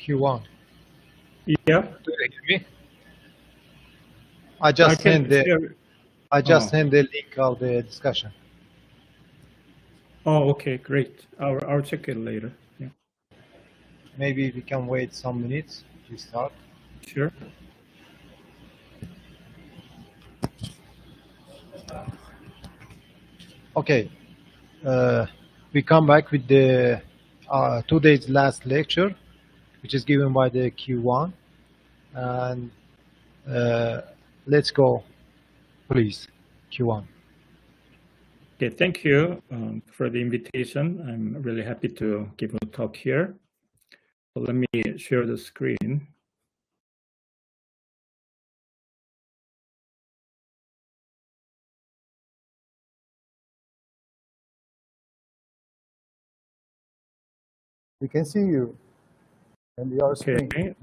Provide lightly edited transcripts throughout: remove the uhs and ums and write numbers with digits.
Q1. Yeah. Do you hear me? I just sent the link of the discussion. Oh, okay, great. I'll check it later. Yeah. Maybe we can wait some minutes to start. Sure. Okay. We come back with the today's last lecture, which is given by the Q1. And let's go, please, Q1. Okay, thank you for the invitation. I'm really happy to give a talk here. So let me share the screen. We can see you and your Okay. screen.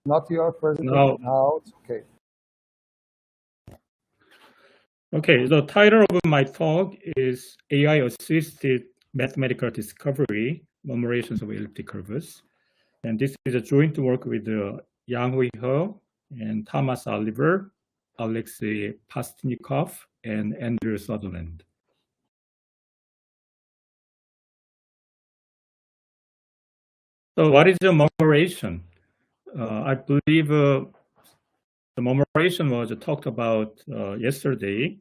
Not your presentation. No. Now it's okay. Okay, the title of my talk is AI-assisted mathematical discovery, murmurations of elliptic curves. And this is a joint work with Yang-Hui He and Thomas Oliver, Alexei Pastnikov, and Andrew Sutherland. So what is a murmuration? I believe the murmuration was talked about yesterday.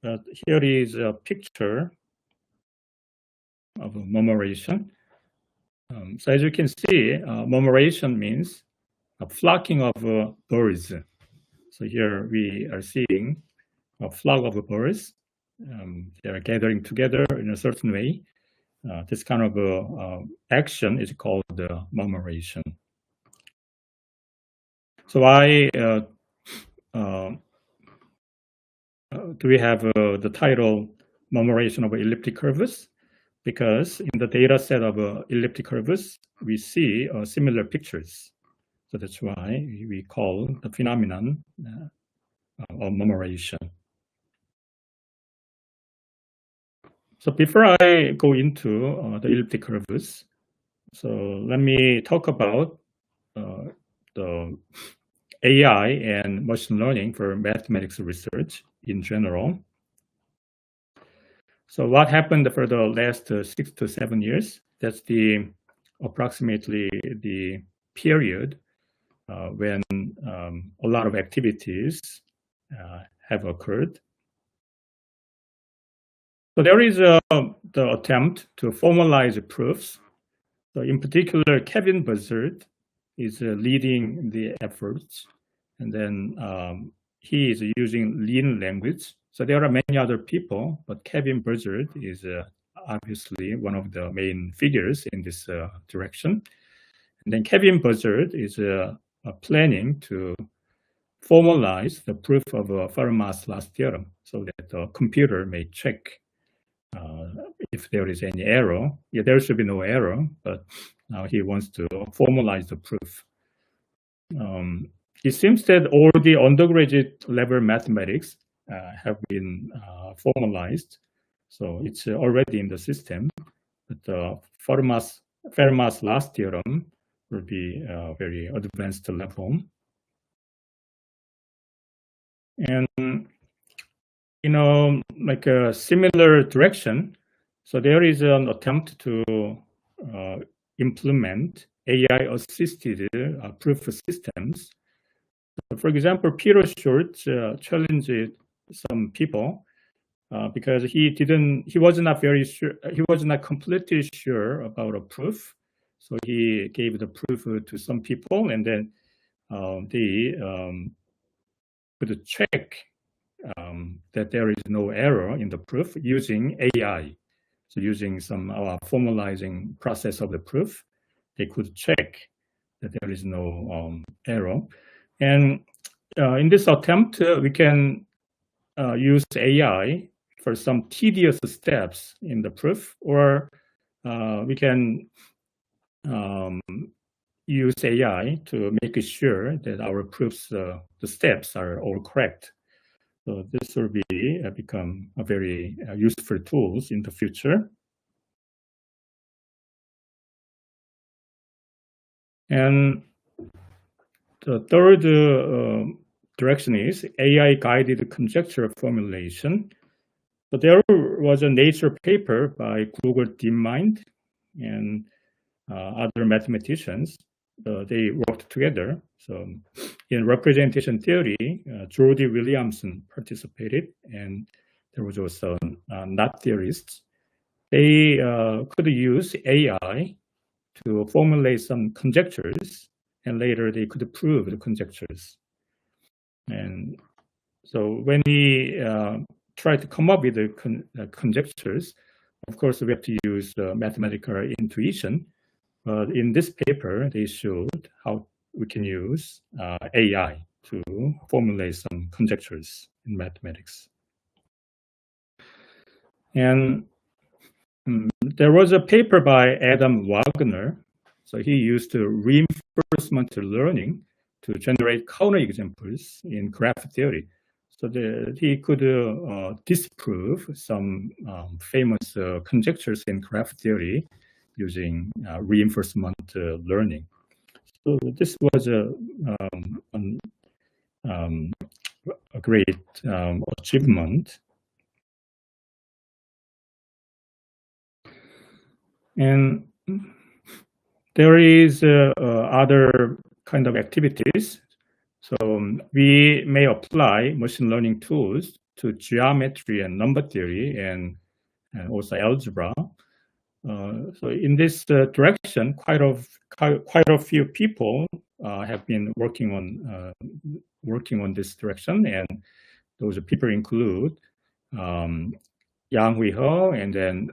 But here is a picture of a murmuration. So as you can see, murmuration means a flocking of birds. So here we are seeing a flock of birds. They are gathering together in a certain way. This kind of action is called murmuration. So why do we have the title murmuration of elliptic curves? Because in the data set of elliptic curves, we see similar pictures. So that's why we call the phenomenon of murmuration. So before I go into the elliptic curves, so let me talk about the AI and machine learning for mathematics research in general. So what happened for the last 6 to 7 years? That's approximately the period when a lot of activities have occurred. So there is the attempt to formalize proofs. So in particular, Kevin Buzzard is leading the efforts, and then he is using lean language. So there are many other people, but Kevin Buzzard is obviously one of the main figures in this direction. And then Kevin Buzzard is planning to formalize the proof of Fermat's last theorem so that the computer may check if there is any error. Yeah, there should be no error, but now he wants to formalize the proof. It seems that all the undergraduate level mathematics have been formalized, so it's already in the system. But Fermat's last theorem will be a very advanced level. And like a similar direction, so there is an attempt to implement AI-assisted proof systems. So for example, Peter Short challenged some people because he was not very sure, he was not completely sure about a proof. So he gave the proof to some people, and then they could check that there is no error in the proof using AI. So using some formalizing process of the proof, they could check that there is no error. And in this attempt, we can use AI for some tedious steps in the proof, or we can use AI to make sure that our proofs, the steps are all correct. So this will become a very useful tools in the future. And the third direction is AI-guided conjecture formulation. But there was a Nature paper by Google DeepMind and other mathematicians. They worked together. So in representation theory, Jordi Williamson participated, and there was also knot theorists. They could use AI to formulate some conjectures, and later they could prove the conjectures. And so when we try to come up with the conjectures, of course, we have to use mathematical intuition. But in this paper, they showed how we can use AI to formulate some conjectures in mathematics. And there was a paper by Adam Wagner. So he used reinforcement learning to generate counterexamples in graph theory, so that he could disprove some famous conjectures in graph theory using reinforcement learning. So this was a great achievement. And there is other kind of activities. So we may apply machine learning tools to geometry and number theory and also algebra. So in this direction, quite a few people have been working on this direction, and those people include Yang Hui Ho, and then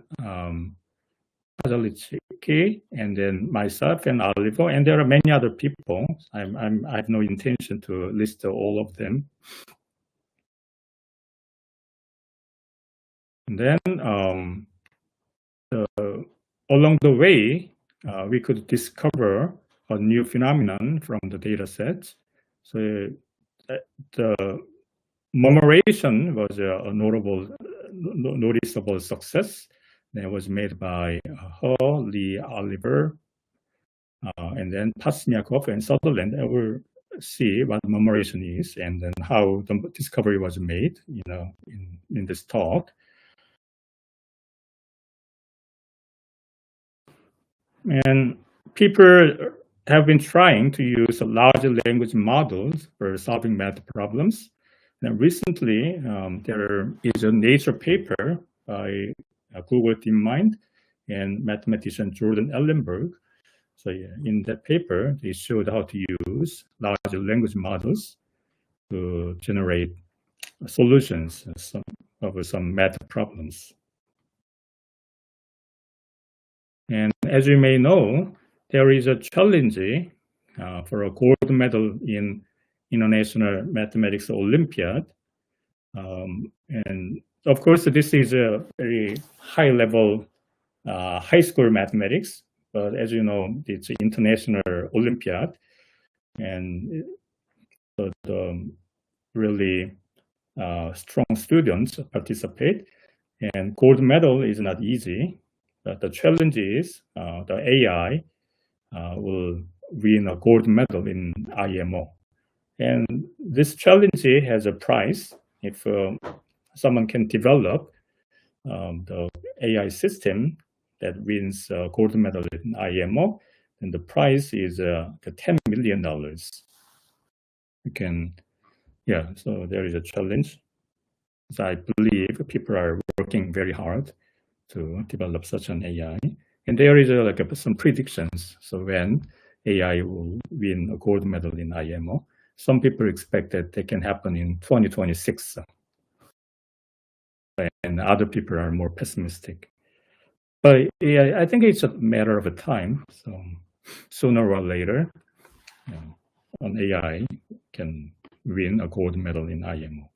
Pazalichki, and then myself and Oliver, and there are many other people. I have no intention to list all of them. And then along the way, we could discover a new phenomenon from the data sets. So the murmuration was a noticeable success that was made by Ho, Lee, Oliver, and then Pasnyakov and Sutherland. I will see what murmuration is and then how the discovery was made, in this talk. And people have been trying to use large language models for solving math problems. And recently, there is a Nature paper by Google DeepMind and mathematician Jordan Ellenberg. So in that paper, they showed how to use large language models to generate solutions of some math problems. And as you may know, there is a challenge for a gold medal in International Mathematics Olympiad. And of course, this is a very high level high school mathematics, but as you know, it's an international Olympiad, and the really strong students participate, and gold medal is not easy. But the challenge is the AI will win a gold medal in IMO. And this challenge has a price. If someone can develop the AI system that wins a gold medal in IMO, then the price is $10 million. So there is a challenge. So I believe people are working very hard to develop such an AI. And there is some predictions. So when AI will win a gold medal in IMO, some people expect that they can happen in 2026. And other people are more pessimistic. But I think it's a matter of time. So sooner or later, an AI can win a gold medal in IMO.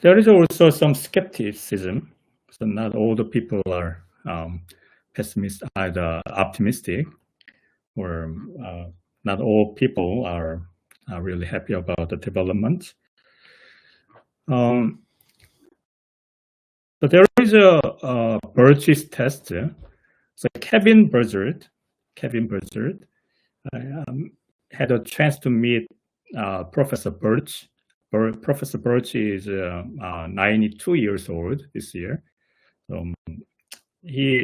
There is also some skepticism. So not all the people are pessimistic, either optimistic, or not all people are really happy about the development. But there is a Birch's test. So Kevin Buzzard had a chance to meet Professor Birch. Professor Birch is 92 years old this year. So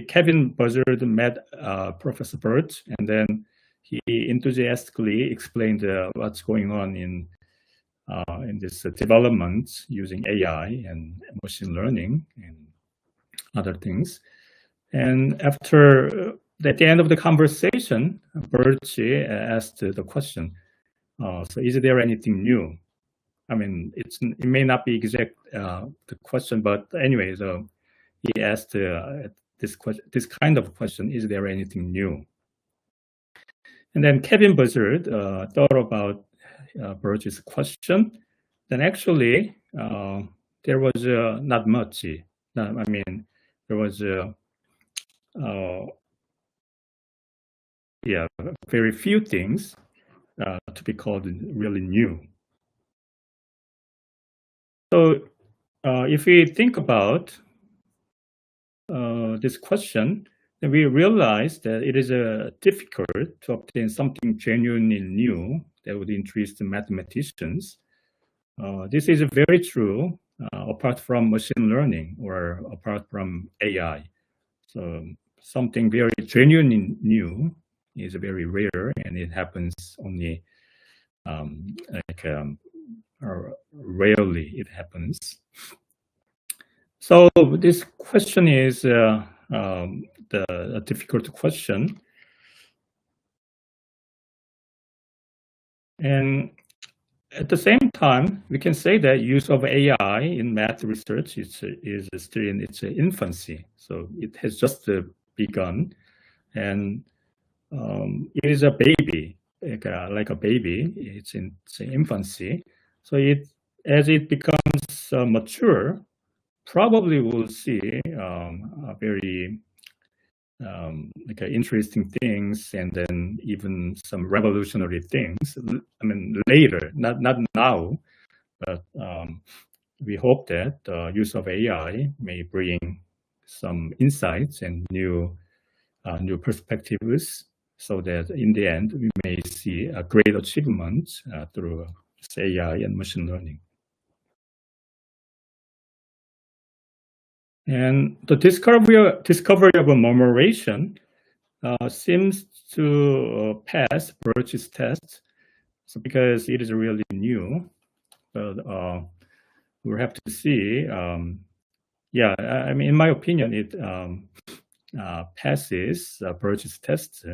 Kevin Buzzard met Professor Birch, and then he enthusiastically explained what's going on in this development using AI and machine learning and other things. And at the end of the conversation, Birch asked the question, so is there anything new? I mean, it may not be exact the question, but anyway, so he asked this kind of question, is there anything new? And then Kevin Buzzard thought about Birch's question. Then actually, there was not much. I mean, there was very few things to be called really new. So if we think about this question, then we realize that it is difficult to obtain something genuinely new that would interest the mathematicians. This is very true apart from machine learning or apart from AI. So something very genuinely new is very rare, and it happens only rarely it happens. So this question is a difficult question. And at the same time, we can say that use of AI in math research is still in its infancy. So it has just begun, and it is a baby, like a baby. It's in its infancy. So as it becomes mature, probably we'll see very interesting things, and then even some revolutionary things. I mean, later, not now, but we hope that the use of AI may bring some insights and new perspectives, so that in the end we may see a great achievement through AI and machine learning. And the discovery of a murmuration seems to pass Birch's test, so because it is really new. But we'll have to see. I mean, in my opinion, it passes Birch's test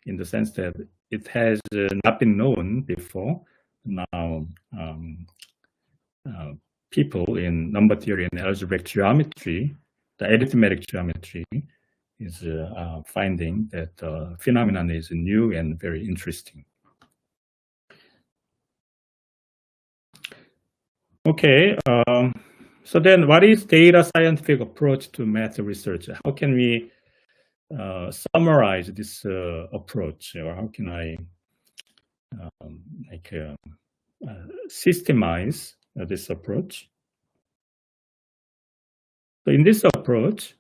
in the sense that it has not been known before. Now, people in number theory and algebraic geometry, the arithmetic geometry, is finding that the phenomenon is new and very interesting. Okay, so then what is data scientific approach to math research? How can we summarize this approach, or how can I systemize this approach? So in this approach,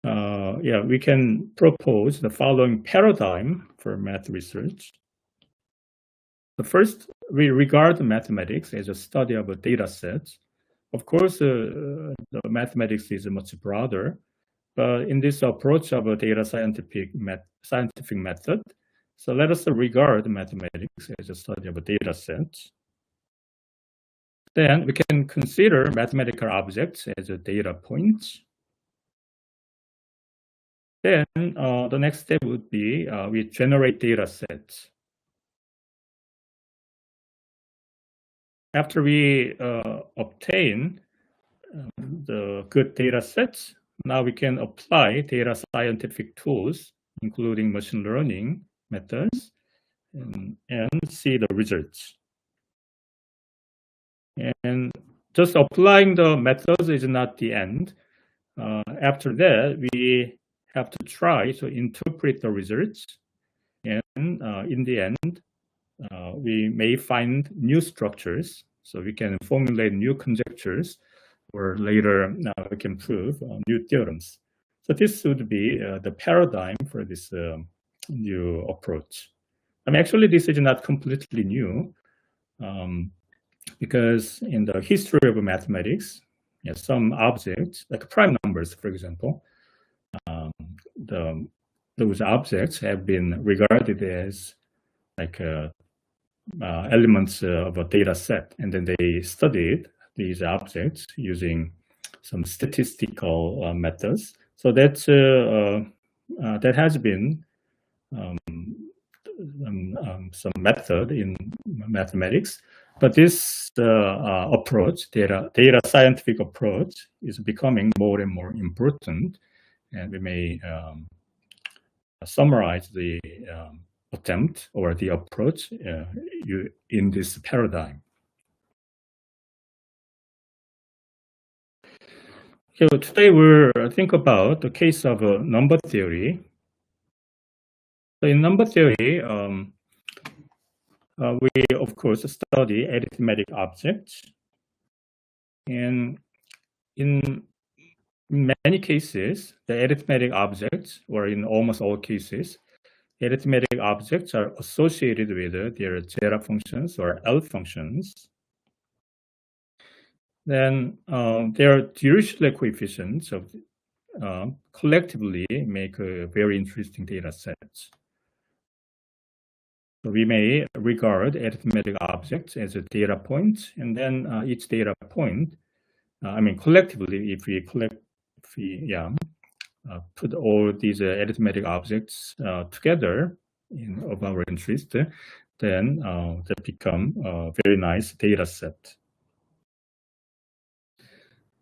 we can propose the following paradigm for math research. The first, we regard mathematics as a study of a data set. Of course, the mathematics is much broader, but in this approach of a data scientific method, so let us regard mathematics as a study of a data set. Then we can consider mathematical objects as a data points. Then the next step would be we generate data sets. After we obtain the good data sets, now we can apply data scientific tools, including machine learning methods, and see the results. And just applying the methods is not the end. After that, we have to try to interpret the results, and in the end, we may find new structures, so we can formulate new conjectures, or later we can prove new theorems. So this would be the paradigm for this new approach. I mean, actually, this is not completely new, because in the history of mathematics, some objects, like prime numbers, for example, those objects have been regarded as like elements of a data set, and then they studied these objects using some statistical methods. So that's that has been some method in mathematics, but this approach, data scientific approach, is becoming more and more important, and we may summarize the attempt or the approach in this paradigm. So today we'll think about the case of number theory. So in number theory, we of course study arithmetic objects, and in many cases, the arithmetic objects, or in almost all cases, arithmetic objects are associated with their zeta functions or L functions. Then their Dirichlet coefficients of collectively make a very interesting data sets. So we may regard arithmetic objects as a data point, and then each data point, I mean, collectively, if we put all these arithmetic objects together of our interest, then that become a very nice data set.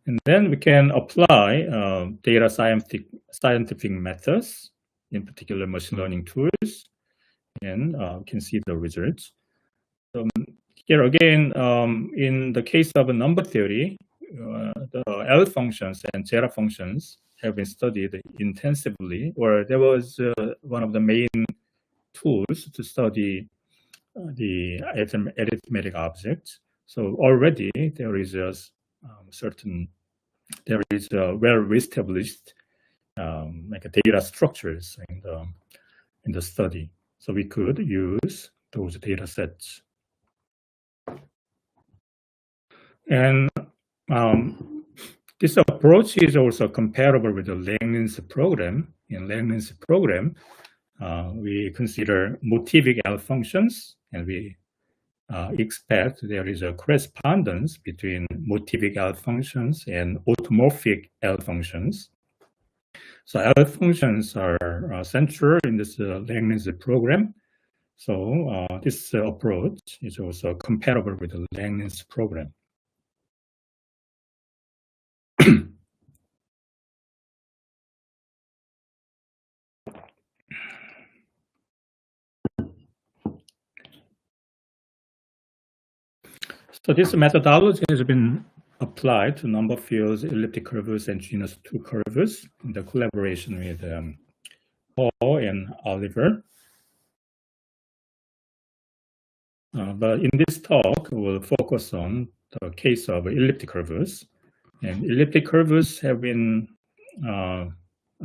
And then we can apply data scientific methods, in particular machine learning tools, and can see the results. Here again, in the case of a number theory, the L functions and zeta functions have been studied intensively, or there was one of the main tools to study the arithmetic objects. So already there is a well-established like data structures in the study. So we could use those data sets. And this approach is also comparable with the Langlands program. In Langlands program, we consider motivic L functions, and we expect there is a correspondence between motivic L functions and automorphic L functions. So L functions are central in this Langlands program. So this approach is also comparable with the Langlands program. So this methodology has been applied to number fields, elliptic curves, and genus 2 curves in the collaboration with Paul and Oliver. But in this talk, we'll focus on the case of elliptic curves. And elliptic curves have been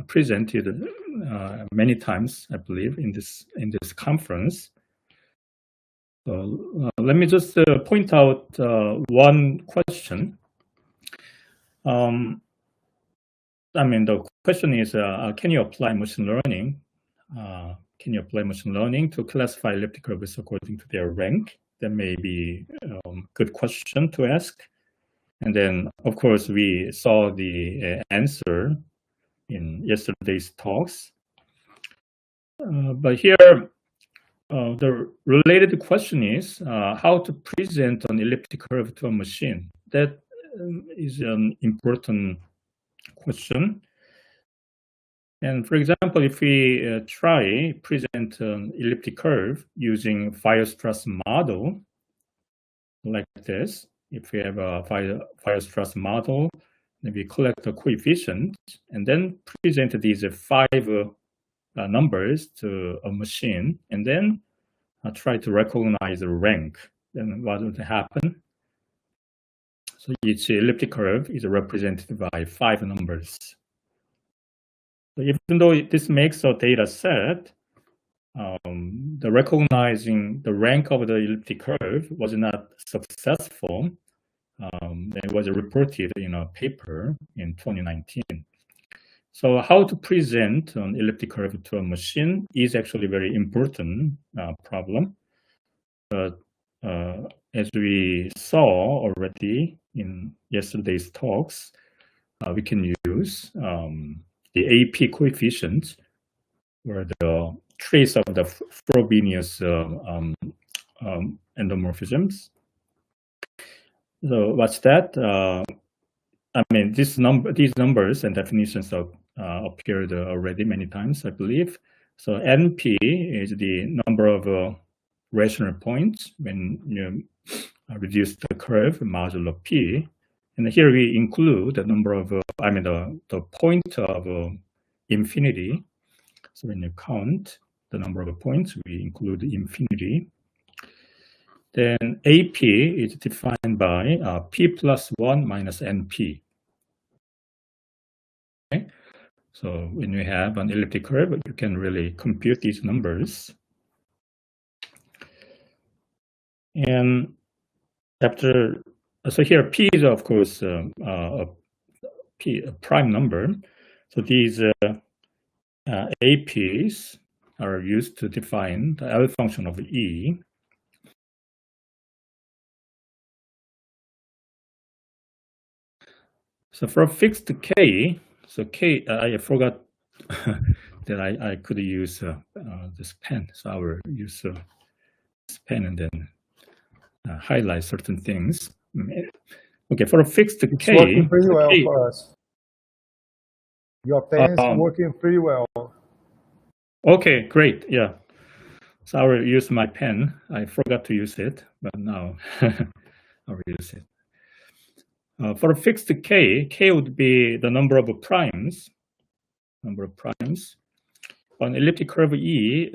presented many times, I believe, in this conference. So let me just point out one question. I mean, the question is, can you apply machine learning? Can you apply machine learning to classify elliptic curves according to their rank? That may be a good question to ask. And then, of course, we saw the answer in yesterday's talks. But here, the related question is how to present an elliptic curve to a machine. That is an important question. And for example, if we try present an elliptic curve using Weierstrass model like this, if we have a Weierstrass model, then we collect the coefficient and then present these 5 numbers to a machine, and then try to recognize the rank. Then what would happen? So each elliptic curve is represented by 5 numbers. So even though this makes a data set, the recognizing the rank of the elliptic curve was not successful. It was reported in a paper in 2019. So how to present an elliptic curve to a machine is actually a very important problem. But as we saw already in yesterday's talks, we can use the AP coefficient, or the trace of the Frobenius endomorphisms. So what's that? I mean, these numbers and definitions appeared already many times, I believe. So NP is the number of rational points when you reduce the curve modulo P. And here we include the number of, the point of infinity. So when you count the number of points, we include infinity. Then AP is defined by P plus 1 minus NP. Okay? So when you have an elliptic curve, you can really compute these numbers. And so here P is of course a prime number. So these APs are used to define the L function of E. So for a fixed K, so K, I forgot that I could use this pen. So I will use this pen and then highlight certain things. Okay, for a fixed It's K. working pretty well for us. Your pen is working pretty well. Okay, great. Yeah. So I will use my pen. I forgot to use it, but now I will use it. For a fixed K, K would be the number of primes. An elliptic curve E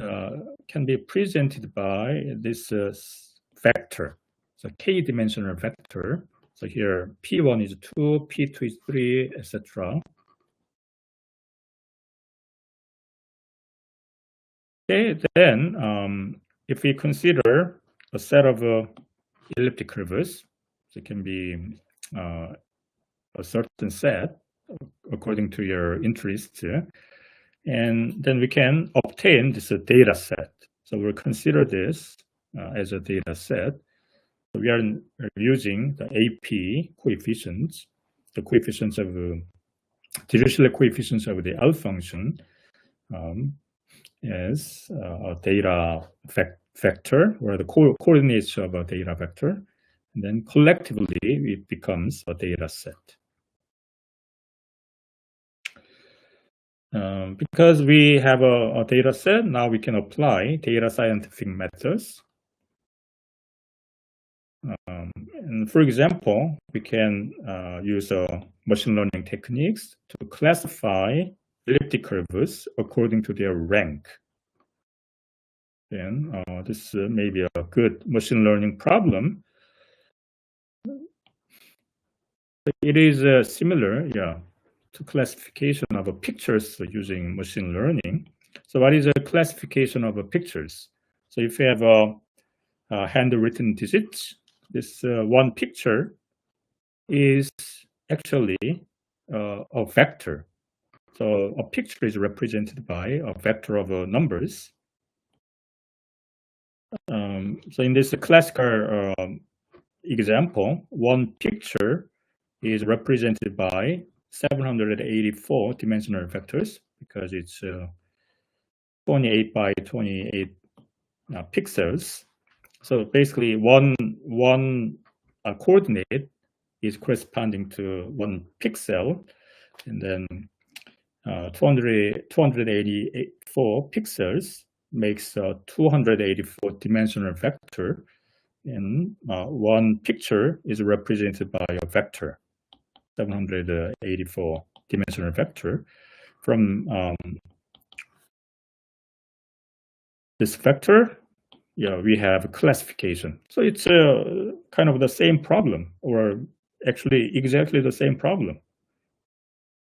can be presented by this vector. So k-dimensional vector. So here P1 is 2, P2 is 3, etc. Okay, then if we consider a set of elliptic curves, so it can be a certain set according to your interest, and then we can obtain this data set. So we'll consider this as a data set. So we are using the AP coefficients, the coefficients of Dirichlet coefficients of the L function as a data vector, or the coordinates of a data vector, and then collectively it becomes a data set. Because we have a data set, now we can apply data scientific methods. And for example, we can use machine learning techniques to classify elliptic curves according to their rank. Then this may be a good machine learning problem. It is similar, to classification of pictures using machine learning. So what is a classification of pictures? So if you have a handwritten digits, this one picture is actually a vector. So a picture is represented by a vector of numbers. So in this classical example, one picture is represented by 784 dimensional vectors because it's 28 by 28 pixels. So basically one coordinate is corresponding to one pixel, and then 284 pixels makes a 284 dimensional vector, and one picture is represented by a vector, 784 dimensional vector. From this vector, we have a classification. So it's kind of the same problem, or actually exactly the same problem.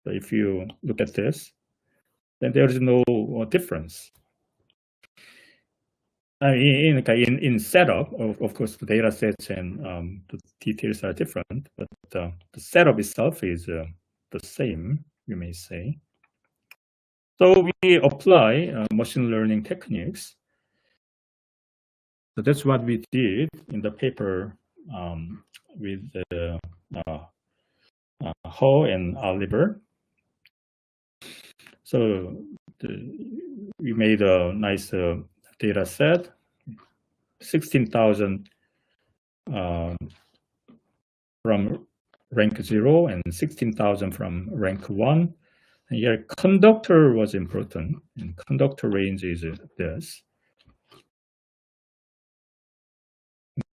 So if you look at this, then there is no difference. In setup, of course, the data sets and the details are different, but the setup itself is the same, you may say. So we apply machine learning techniques. So that's what we did in the paper with Ho and Oliver. So we made a nice data set, 16,000 from rank 0 and 16,000 from rank 1. And here conductor was important, and conductor range is this.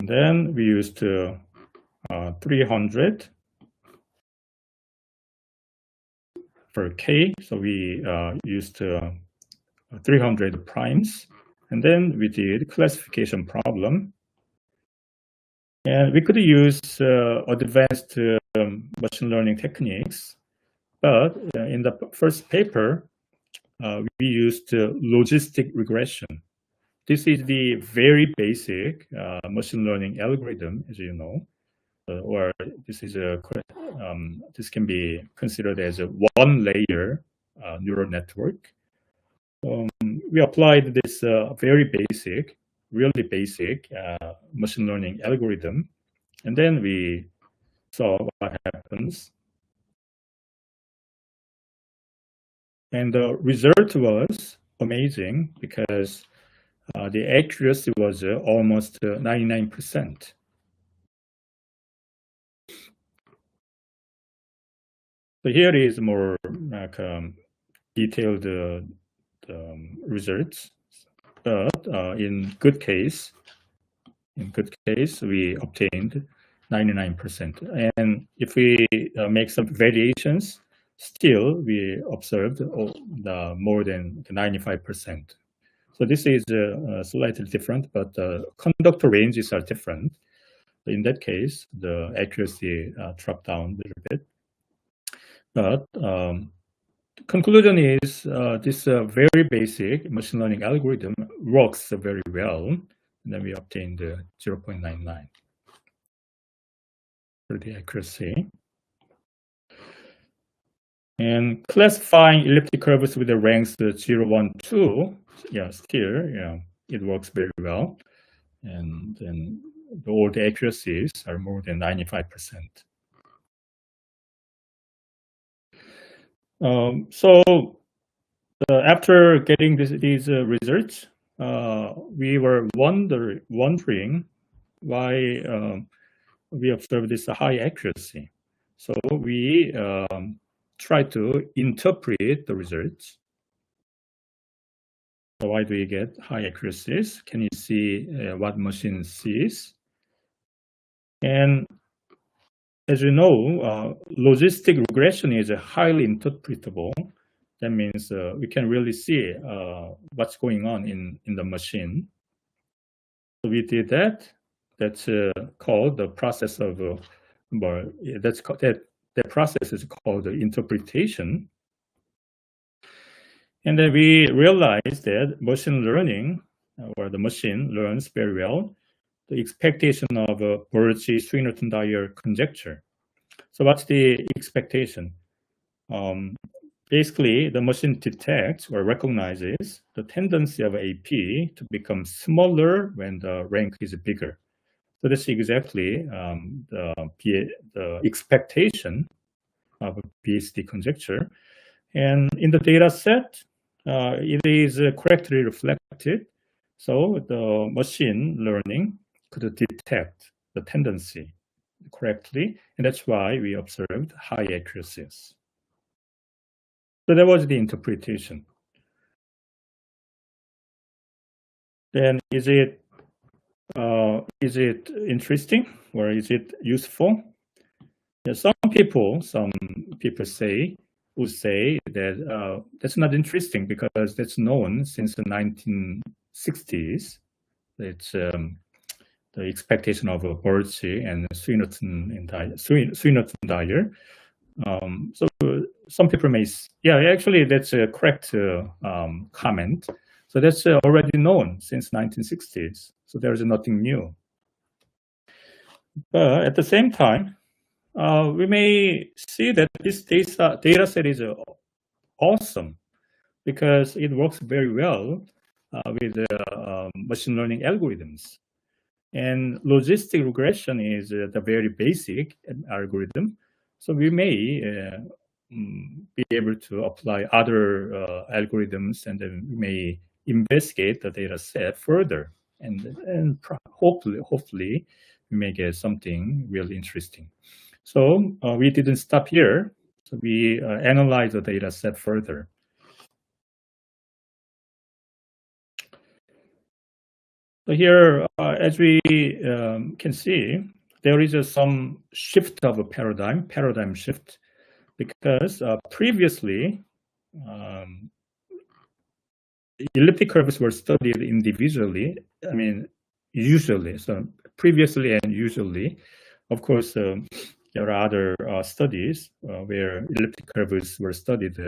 And then we used 300 for K, so we used 300 primes. And then we did classification problem. And we could use advanced machine learning techniques, but in the first paper, we used logistic regression. This is the very basic machine learning algorithm, as you know, or this is this can be considered as a one-layer neural network. We applied this very basic, really basic machine learning algorithm, and then we saw what happens. And the result was amazing because the accuracy was almost 99%. So here is more like detailed results. But in good case, we obtained 99%. And if we make some variations, still we observed more than 95%. So this is slightly different, but the conductor ranges are different. In that case, the accuracy dropped down a little bit. But the conclusion is this very basic machine learning algorithm works very well. And then we obtained 0.99 for the accuracy. And classifying elliptic curves with the ranks 0, 1, 2, still, it works very well. And then all the accuracies are more than 95%. So after getting these results, we were wondering why we observed this high accuracy. So we try to interpret the results. So why do we get high accuracies? Can you see what machine sees? And as you know, logistic regression is highly interpretable. That means we can really see what's going on in the machine. So we did that. That's called the process of that process is called interpretation. And then we realized that machine learning, or the machine learns very well the expectation of a Burch-Swinnerton-Dyer conjecture. So what's the expectation? Basically, the machine detects or recognizes the tendency of AP to become smaller when the rank is bigger. So that's exactly the expectation of a BSD conjecture. And in the data set, it is correctly reflected. So the machine learning could detect the tendency correctly. And that's why we observed high accuracies. So that was the interpretation. Then is it interesting or is it useful? Yeah, some people would say that that's not interesting because that's known since the 1960s. It's the expectation of Burch and Swinnerton-Dyer. So some people may, actually that's a correct comment. So that's already known since 1960s. So there's nothing new. But at the same time, we may see that this data set is awesome because it works very well with machine learning algorithms. And logistic regression is the very basic algorithm. So we may be able to apply other algorithms, and then we may investigate the data set further. And hopefully, we may get something really interesting. So we didn't stop here. So we analyze the data set further. So here, as we can see, there is some shift of a paradigm shift, because previously, elliptic curves were studied individually. I mean, usually. So previously and usually, of course, there are other studies where elliptic curves were studied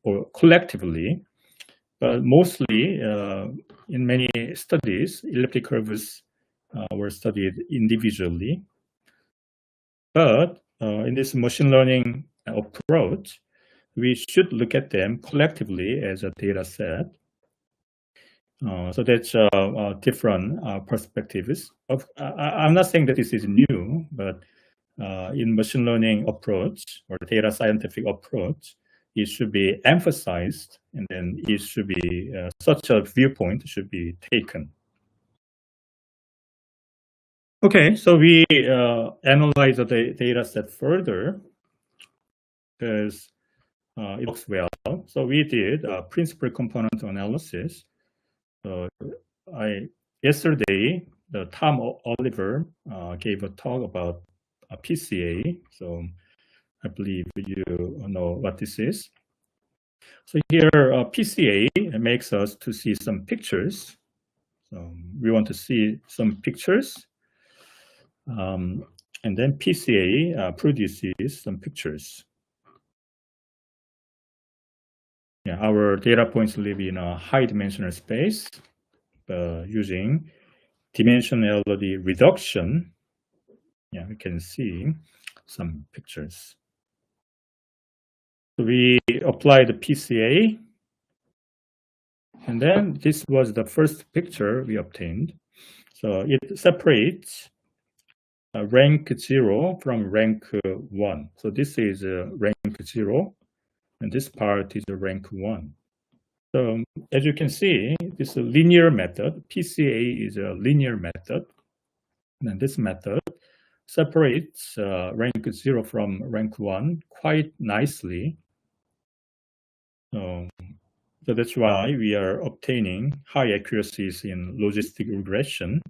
or collectively. But mostly, in many studies, elliptic curves were studied individually. But in this machine learning approach, we should look at them collectively as a data set. So that's different perspectives. I'm not saying that this is new, but in machine learning approach or data scientific approach, it should be emphasized, and then it should be such a viewpoint should be taken. Okay, so we analyze the data set further because it works well. So we did principal component analysis. Yesterday, Tom Oliver gave a talk about PCA. So I believe you know what this is. So here, PCA makes us to see some pictures. So we want to see some pictures. And then PCA produces some pictures. Yeah, our data points live in a high dimensional space using dimensionality reduction. Yeah, we can see some pictures. So we apply the PCA, and then this was the first picture we obtained. So it separates rank 0 from rank 1. So this is rank 0, and this part is rank 1. So as you can see, this is a linear method. PCA is a linear method. And this method separates rank 0 from rank 1 quite nicely. So that's why we are obtaining high accuracies in logistic regression.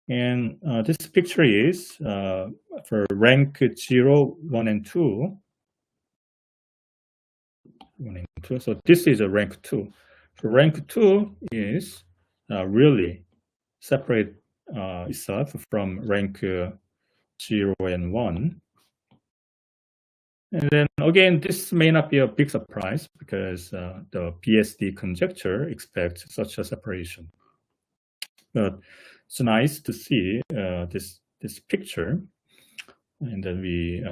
And this picture is for rank 0, 1, and 2. 1 and 2. So this is a rank 2. So rank 2 is really separate itself from rank 0 and 1. And then again, this may not be a big surprise because the BSD conjecture expects such a separation. But it's nice to see this picture, and then we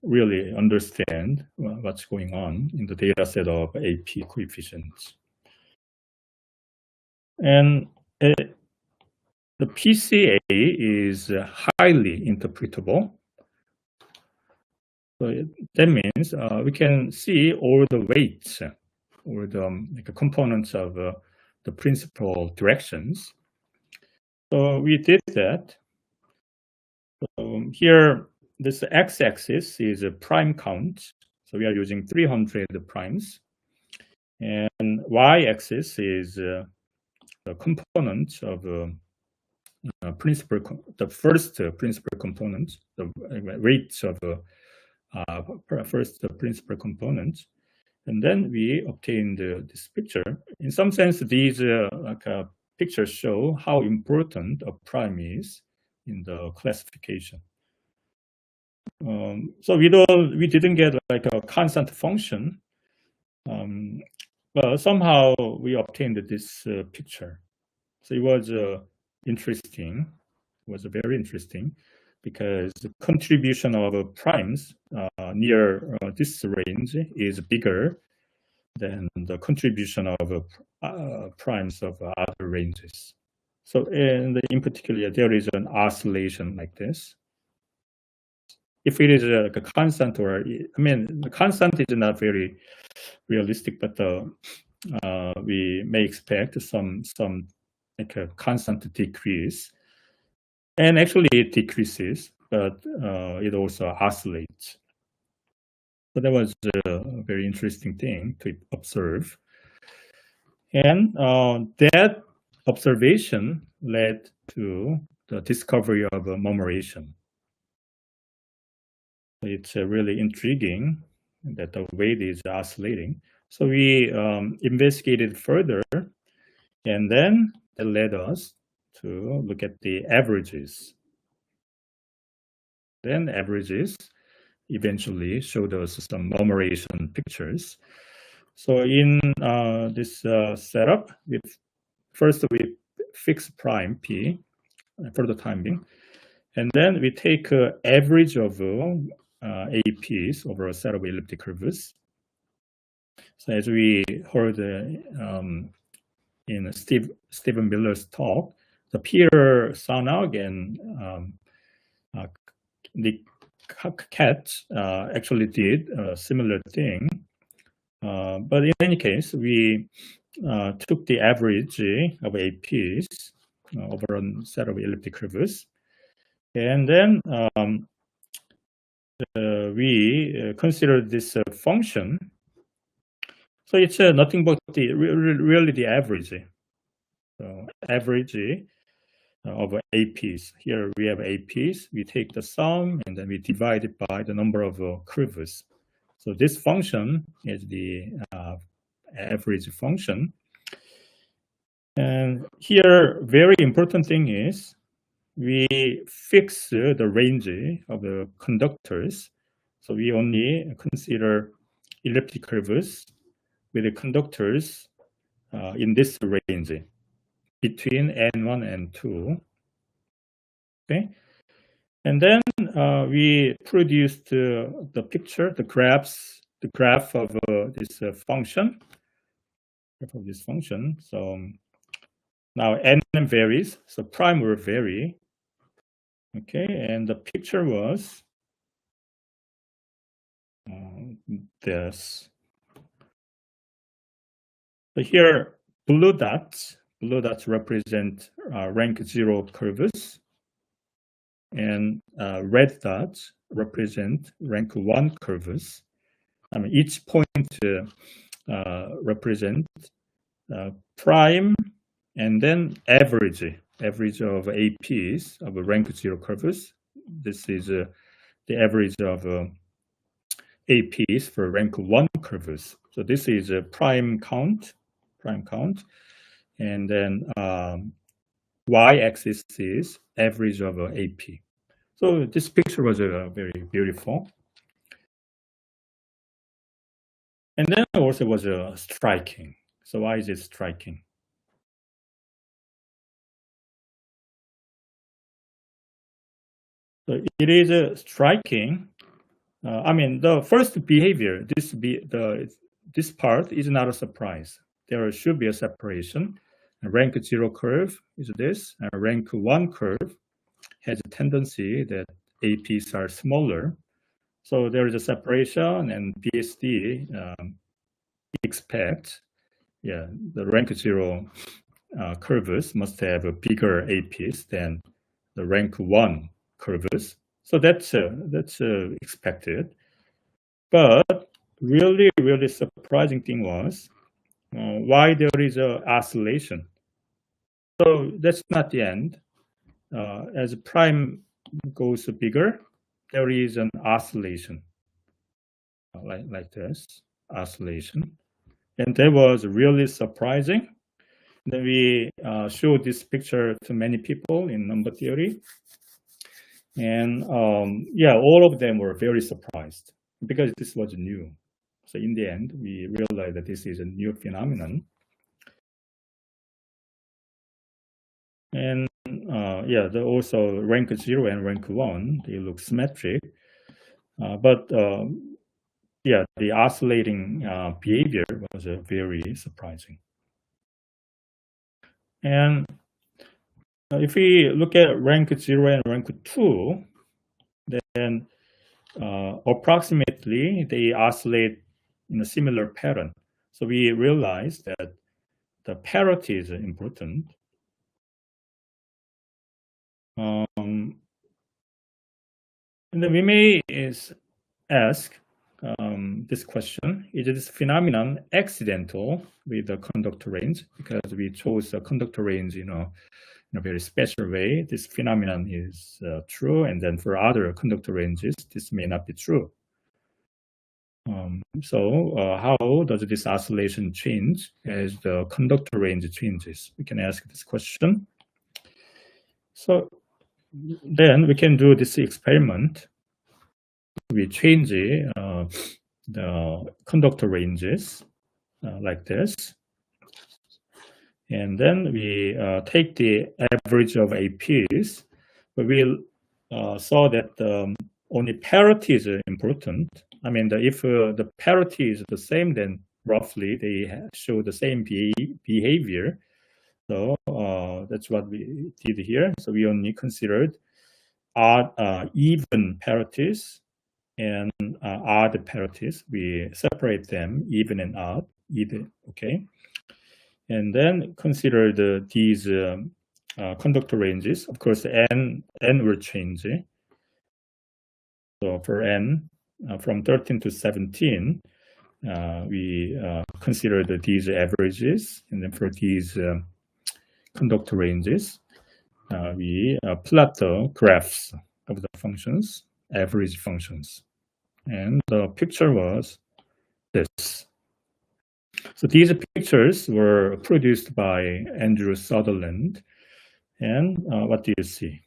really understand what's going on in the data set of AP coefficients. And the PCA is highly interpretable. So that means we can see all the weights or the components of the principal directions. So we did that. So here, this x-axis is a prime count. So we are using 300 primes. And y-axis is the component of the first principal component, the weights of first principal component. And then we obtained this picture. In some sense, these pictures show how important a prime is in the classification. So we didn't get like a constant function, but somehow we obtained this picture. So it was interesting. It was very interesting because the contribution of primes near this range is bigger than the contribution of primes of other ranges. So in particular, there is an oscillation like this. If it is a constant, or I mean, the constant is not very realistic, but we may expect some like a constant decrease, and actually it decreases, but it also oscillates. So that was a very interesting thing to observe, and that observation led to the discovery of a murmuration. It's really intriguing that the wave is oscillating. So we investigated further, and then that led us to look at the averages. Then averages eventually showed us some murmuration pictures. So in this setup, first we fix prime p for the time being, and then we take average of APs over a set of elliptic curves. So as we heard in Stephen Miller's talk, the Peter Sanog and Nick Katz actually did a similar thing. But in any case, we took the average of APs over a set of elliptic curves, and then we considered this function. So it's nothing but really the average. So average of APs. Here we have APs. We take the sum and then we divide it by the number of curves. So this function is the average function. And here, very important thing is we fix the range of the conductors. So we only consider elliptic curves with the conductors in this range between N1 and 2. Okay, and then we produced the picture, the graph of this function. Of this function. So now n varies, so prime will vary. Okay, and the picture was this. So here, blue dots represent rank 0 curves, and red dots represent rank 1 curves. I mean, each point represent prime and then average of APs of rank 0 curves. This is the average of APs for rank 1 curves. So this is a prime count, and then y-axis is average of AP. So this picture was very beautiful. And then also was striking. So why is it striking? So it is striking. I mean, the first behavior, this part is not a surprise. There should be a separation. A rank 0 curve is this. A rank 1 curve has a tendency that APs are smaller. So there is a separation, and PSD expect, the rank 0 curves must have a bigger APs than the rank 1 curves. So that's expected. But really surprising thing was why there is a oscillation. So that's not the end. As prime goes bigger, there is an oscillation, like this oscillation, and that was really surprising. Then we showed this picture to many people in number theory, And yeah, all of them were very surprised because this was new. So in the end, we realized that this is a new phenomenon. And yeah, also rank 0 and rank 1, they look symmetric. But yeah, the oscillating behavior was very surprising. And if we look at rank 0 and rank 2, then approximately they oscillate in a similar pattern. So we realized that the parity is important. And then we may ask this question: is this phenomenon accidental with the conductor range? Because we chose a conductor range, in a very special way. This phenomenon is true, and then for other conductor ranges, this may not be true. So how does this oscillation change as the conductor range changes? We can ask this question. So then we can do this experiment. We change the conductor ranges like this. And then we take the average of APs. But we saw that only parity is important. I mean, if the parity is the same, then roughly they show the same behavior. So that's what we did here. So we only considered even parities and odd parities. We separate them, even and odd, either, okay? And then consider these conductor ranges. Of course, n will change. So for n, from 13 to 17, we consider these averages. And then for these conductor ranges, we plot the graphs of the functions, average functions. And the picture was this. So these pictures were produced by Andrew Sutherland. And what do you see?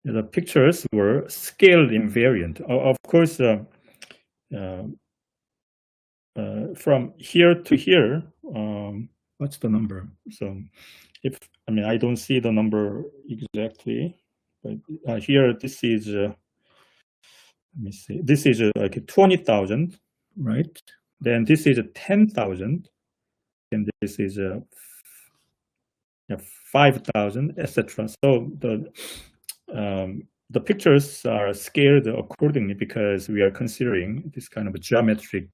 The pictures were scale invariant. Of course, from here to here, what's the number? So I don't see the number exactly, but here, this is, let me see, this is like 20,000, right? Then this is 10,000, and this is 5,000, etc. So the pictures are scaled accordingly because we are considering this kind of geometric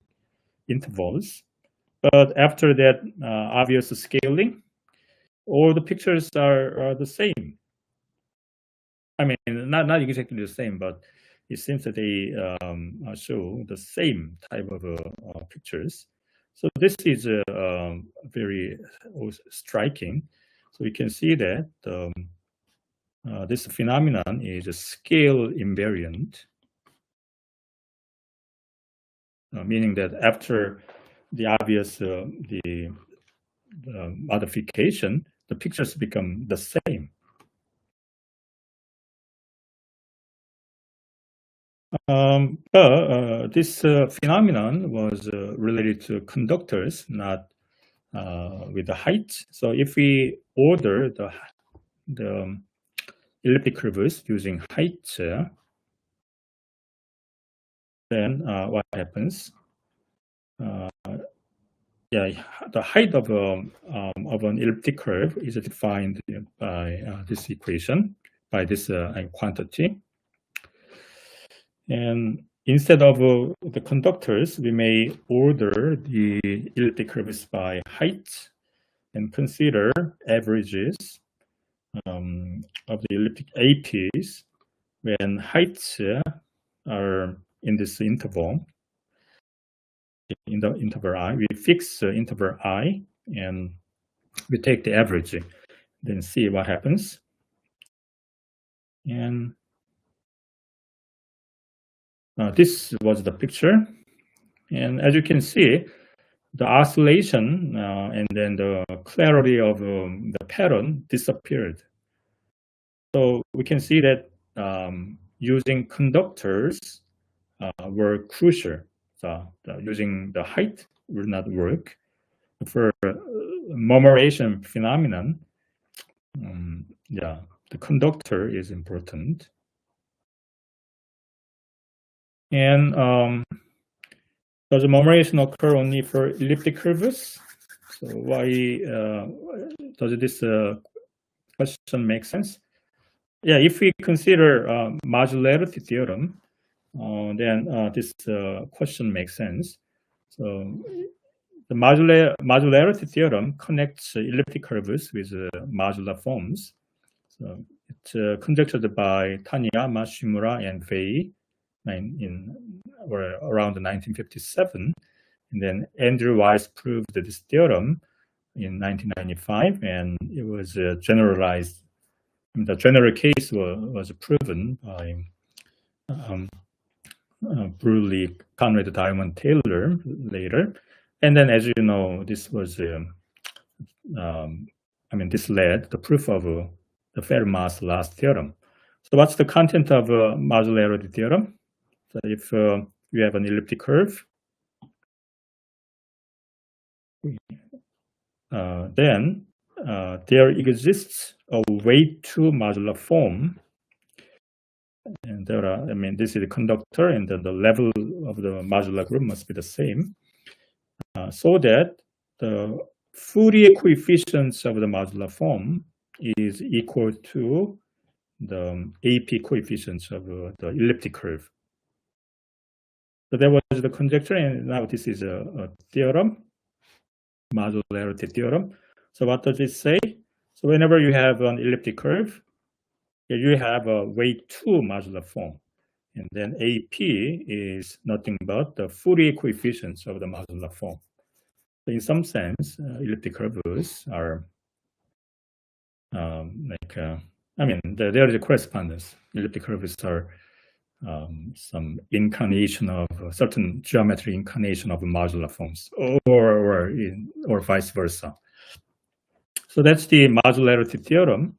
intervals. But after that obvious scaling, all the pictures are the same. I mean, not exactly the same, but it seems that they show the same type of pictures. So this is very striking. So you can see that this phenomenon is a scale invariant, meaning that after the obvious modification, the pictures become the same. But this phenomenon was related to conductors, not with the height. So if we order the elliptic curves using height, then what happens? Yeah, the height of an elliptic curve is defined by this equation, by this quantity. And instead of the conductors, we may order the elliptic curves by height and consider averages of the elliptic APs when heights are in this interval. In the interval I, we fix interval I, and we take the average, then see what happens. And this was the picture. And as you can see, the oscillation and then the clarity of the pattern disappeared. So we can see that using conductors were crucial. So using the height will not work. For murmuration phenomenon, the conductor is important. And does murmuration occur only for elliptic curves? So why does this question make sense? Yeah, if we consider modularity theorem, then this question makes sense. So the modularity theorem connects elliptic curves with modular forms. So it's conjectured by Taniyama, Shimura, and Fei around 1957. And then Andrew Weiss proved this theorem in 1995, and it was generalized. The general case was proven by Bruley, Conrad, Diamond, Taylor later. And then, as you know, this was, this led the proof of the Fermat's last theorem. So what's the content of modularity theorem? So if you have an elliptic curve, then there exists a weight 2 modular form. And there are, this is the conductor, and then the level of the modular group must be the same. So that the Fourier coefficients of the modular form is equal to the AP coefficients of the elliptic curve. So that was the conjecture, and now this is a theorem, modularity theorem. So what does it say? So whenever you have an elliptic curve, you have a weight 2 modular form. And then AP is nothing but the Fourier coefficients of the modular form. So in some sense, elliptic curves are there is a correspondence. Elliptic curves are some incarnation of a certain geometry incarnation of modular forms, or vice versa. So that's the modularity theorem.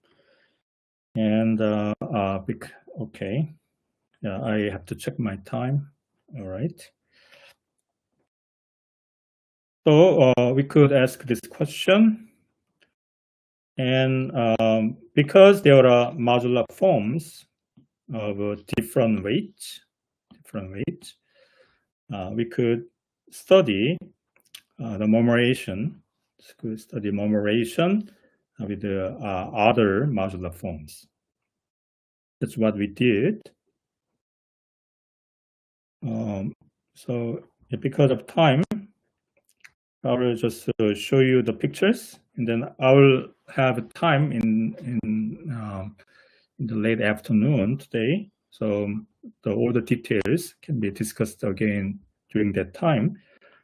And okay, I have to check my time. All right. So we could ask this question. And because there are modular forms of different weights, we could study the murmuration. With the other modular forms. That's what we did. So because of time, I will just show you the pictures, and then I will have time in the late afternoon today. So all the details can be discussed again during that time.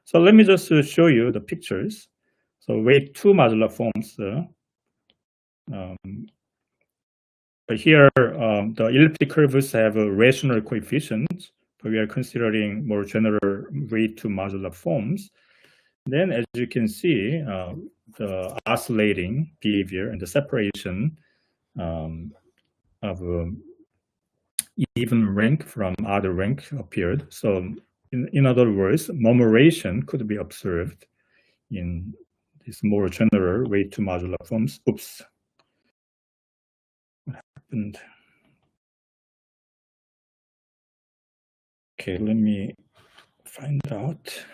So let me just show you the pictures. So weight 2 modular forms. Here, the elliptic curves have a rational coefficient, but we are considering more general weight 2 modular forms. Then, as you can see, the oscillating behavior and the separation of even rank from other rank appeared. So, in other words, murmuration could be observed in these more general weight 2 modular forms. Oops. What happened? Okay, let me find out.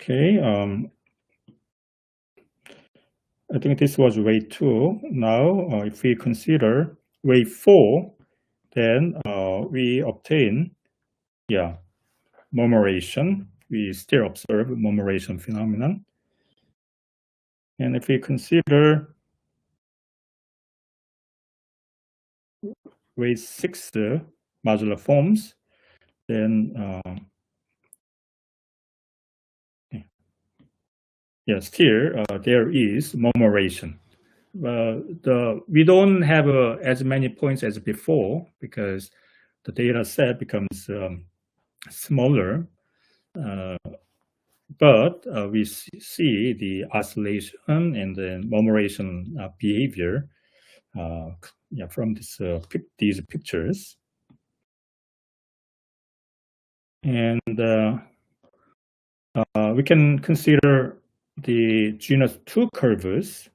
Okay, I think this was wave 2. Now, if we consider wave 4, then we obtain, murmuration. We still observe murmuration phenomenon. And if we consider wave 6 modular forms, then still there is murmuration. we don't have as many points as before because the data set becomes smaller. But we see the oscillation and the murmuration behavior from these pictures. And we can consider the genus 2 curves,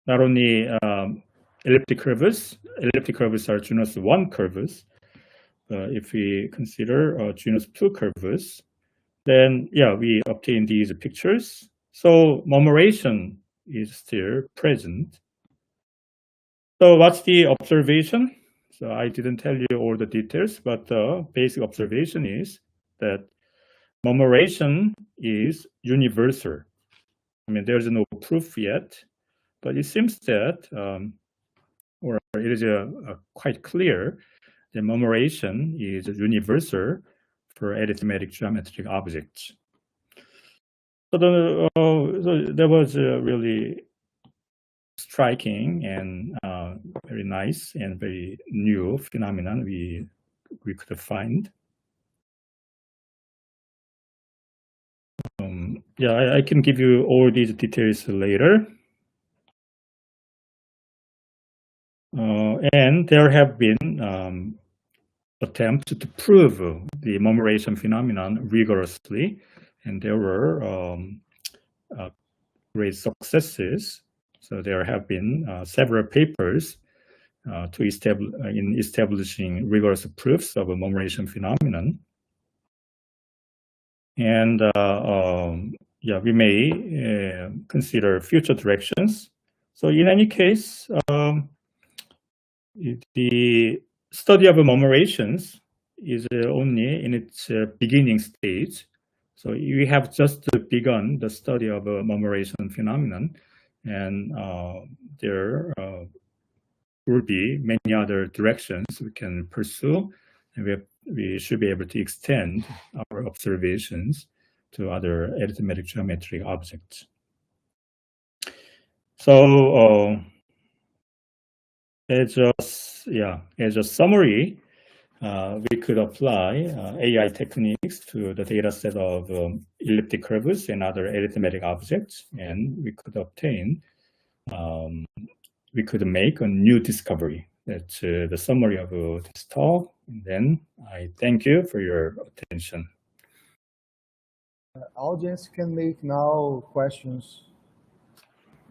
not only elliptic curves. Elliptic curves are genus 1 curves. If we consider genus 2 curves, then we obtain these pictures. So murmuration is still present. So what's the observation? So I didn't tell you all the details, but the basic observation is that murmuration is universal. I mean, there's no proof yet, but it seems that, or it is quite clear that murmuration is universal for arithmetic geometric objects. So that was really striking and very nice and very new phenomenon we could find. I can give you all these details later. And there have been attempts to prove the murmuration phenomenon rigorously, and there were great successes. So there have been several papers in establishing rigorous proofs of a murmuration phenomenon. And we may consider future directions. So in any case, the study of murmurations is only in its beginning stage. So we have just begun the study of a murmuration phenomenon, and there will be many other directions we can pursue, and we should be able to extend our observations to other arithmetic geometric objects. So as a summary, we could apply AI techniques to the data set of elliptic curves and other arithmetic objects, and we could obtain, we could make a new discovery. That's the summary of this talk. And then I thank you for your attention. Audience can make now questions.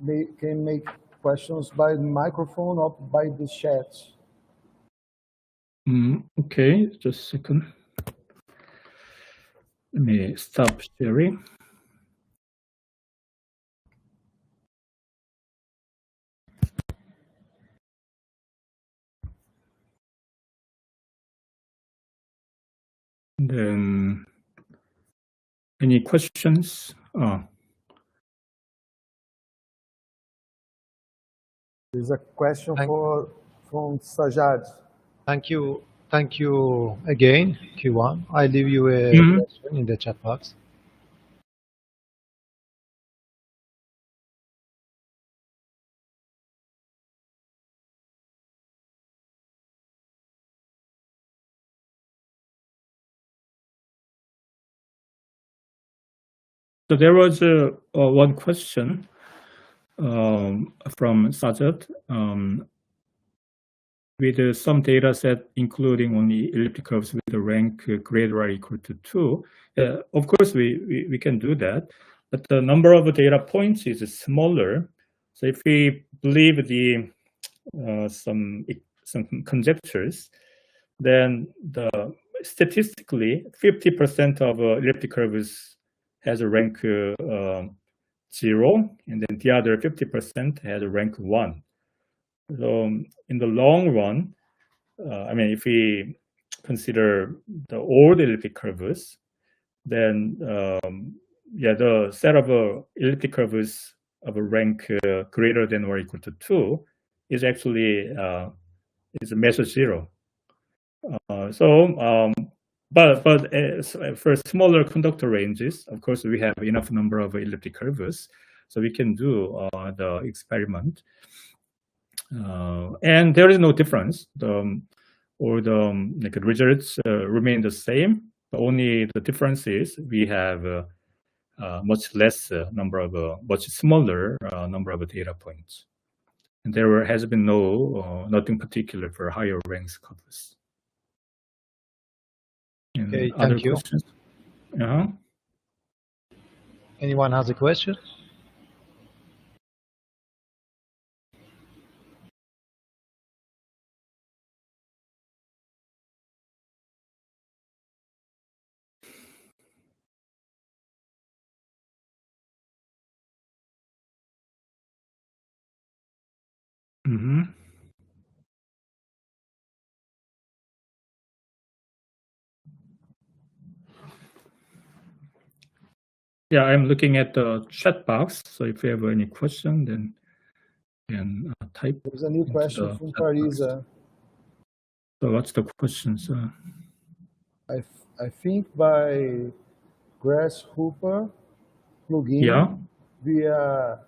They can make questions by the microphone or by the chat. Okay, just a second. Let me stop sharing. Then, any questions? There's a question from Sajad. Thank you again, Kyu-Hwan. I leave you a question in the chat box. So there was one question from Sajad. With some data set including only elliptic curves with a rank greater or equal to 2, of course we can do that, but the number of data points is smaller. So if we believe the some conjectures, then statistically 50% of elliptic curves has a rank 0, and then the other 50% has a rank 1. So in the long run, I mean, if we consider the old elliptic curves, then the set of elliptic curves of a rank greater than or equal to 2 is actually is a measure 0. But for smaller conductor ranges, of course, we have enough number of elliptic curves. so we can do the experiment. And there is no difference. The results remain the same. Only the difference is we have much less much smaller number of data points. And there has been nothing particular for higher ranks couples. Okay, other thank you. questions? Anyone has a question? Mm-hmm. Yeah, I'm looking at the chat box. So if you have any question, then you can type. There's a new question from Carisa. So what's the questions? I think by Grasshopper plugin Yeah. via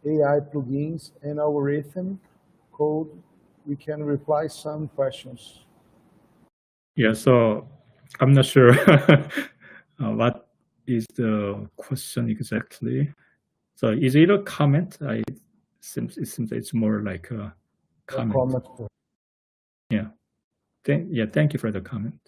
AI plugins and algorithm code, we can reply some questions. Yeah, so I'm not sure what is the question exactly. So is it a comment? It seems it's more like a comment. Yeah. Thank you for the comment.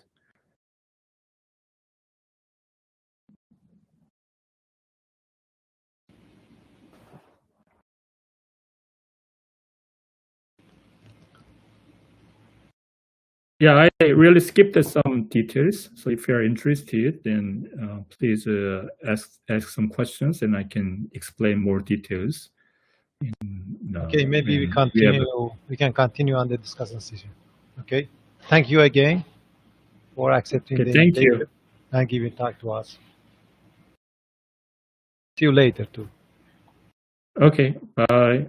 Yeah, I really skipped some details. So if you are interested, then please ask some questions, and I can explain more details. Okay, maybe we continue. We can continue on the discussion session. Okay. Thank you again for accepting the invitation and giving talk to us. See you later too. Okay. Bye.